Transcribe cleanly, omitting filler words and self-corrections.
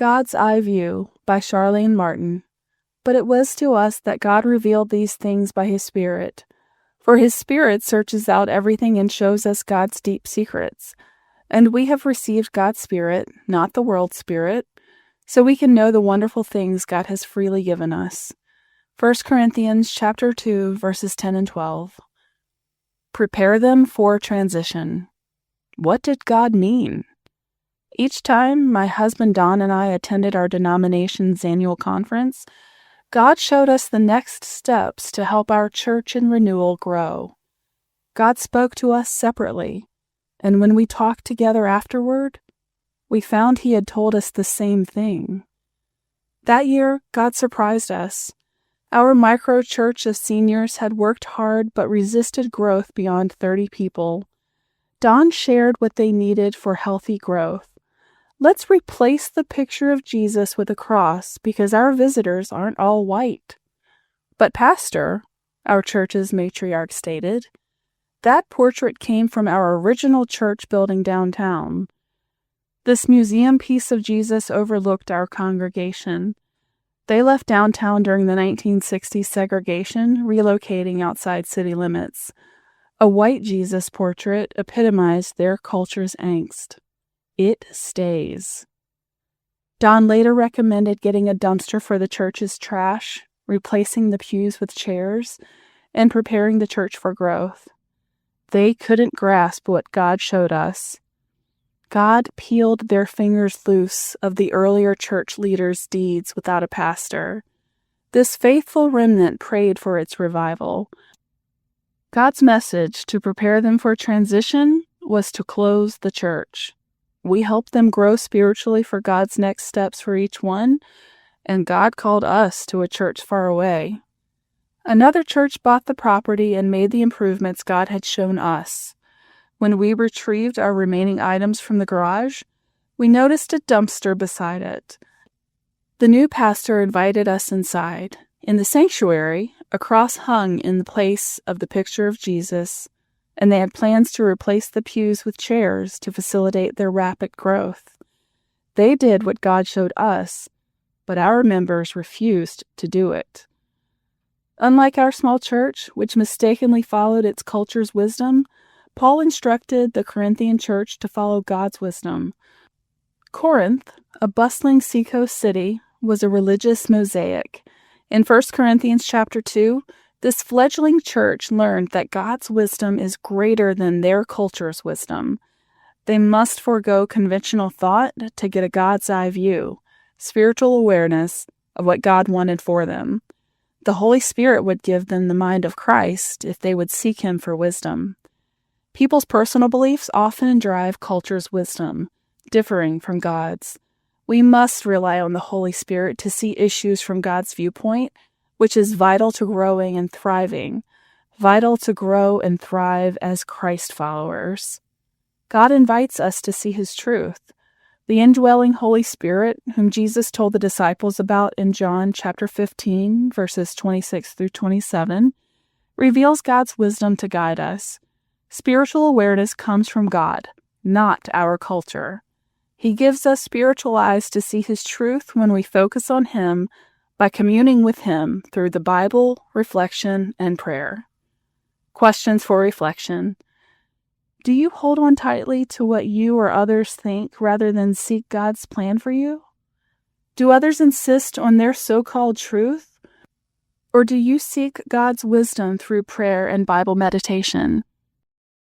God's Eye View by Charlaine Martin. But it was to us that God revealed these things by His Spirit. For His Spirit searches out everything and shows us God's deep secrets. And we have received God's Spirit, not the world's spirit, so we can know the wonderful things God has freely given us. 1 Corinthians chapter 2, verses 10 and 12. Prepare them for transition. What did God mean? Each time my husband Don and I attended our denomination's annual conference, God showed us the next steps to help our church in renewal grow. God spoke to us separately, and when we talked together afterward, we found He had told us the same thing. That year, God surprised us. Our micro church of seniors had worked hard but resisted growth beyond 30 people. Don shared what they needed for healthy growth. Let's replace the picture of Jesus with a cross because our visitors aren't all white. But Pastor, our church's matriarch stated, that portrait came from our original church building downtown. This museum piece of Jesus overlooked our congregation. They left downtown during the 1960s segregation, relocating outside city limits. A white Jesus portrait epitomized their culture's angst. It stays. Don later recommended getting a dumpster for the church's trash, replacing the pews with chairs, and preparing the church for growth. They couldn't grasp what God showed us. God peeled their fingers loose of the earlier church leaders' deeds without a pastor. This faithful remnant prayed for its revival. God's message to prepare them for transition was to close the church. We helped them grow spiritually for God's next steps for each one, and God called us to a church far away. Another church bought the property and made the improvements God had shown us. When we retrieved our remaining items from the garage, we noticed a dumpster beside it. The new pastor invited us inside. In the sanctuary, a cross hung in the place of the picture of Jesus, and they had plans to replace the pews with chairs to facilitate their rapid growth. They did what God showed us, but our members refused to do it. Unlike our small church, which mistakenly followed its culture's wisdom, Paul instructed the Corinthian church to follow God's wisdom. Corinth, a bustling seacoast city, was a religious mosaic. In 1 Corinthians chapter 2, this fledgling church learned that God's wisdom is greater than their culture's wisdom. They must forego conventional thought to get a God's eye view, spiritual awareness of what God wanted for them. The Holy Spirit would give them the mind of Christ if they would seek Him for wisdom. People's personal beliefs often drive culture's wisdom, differing from God's. We must rely on the Holy Spirit to see issues from God's viewpoint, which is vital to growing and thriving, vital to grow and thrive as Christ followers. God invites us to see His truth. The indwelling Holy Spirit, whom Jesus told the disciples about in John chapter 15, verses 26 through 27, reveals God's wisdom to guide us. Spiritual awareness comes from God, not our culture. He gives us spiritual eyes to see His truth when we focus on Him by communing with Him through the Bible, reflection, and prayer. Questions for reflection. Do you hold on tightly to what you or others think rather than seek God's plan for you? Do others insist on their so-called truth? Or do you seek God's wisdom through prayer and Bible meditation?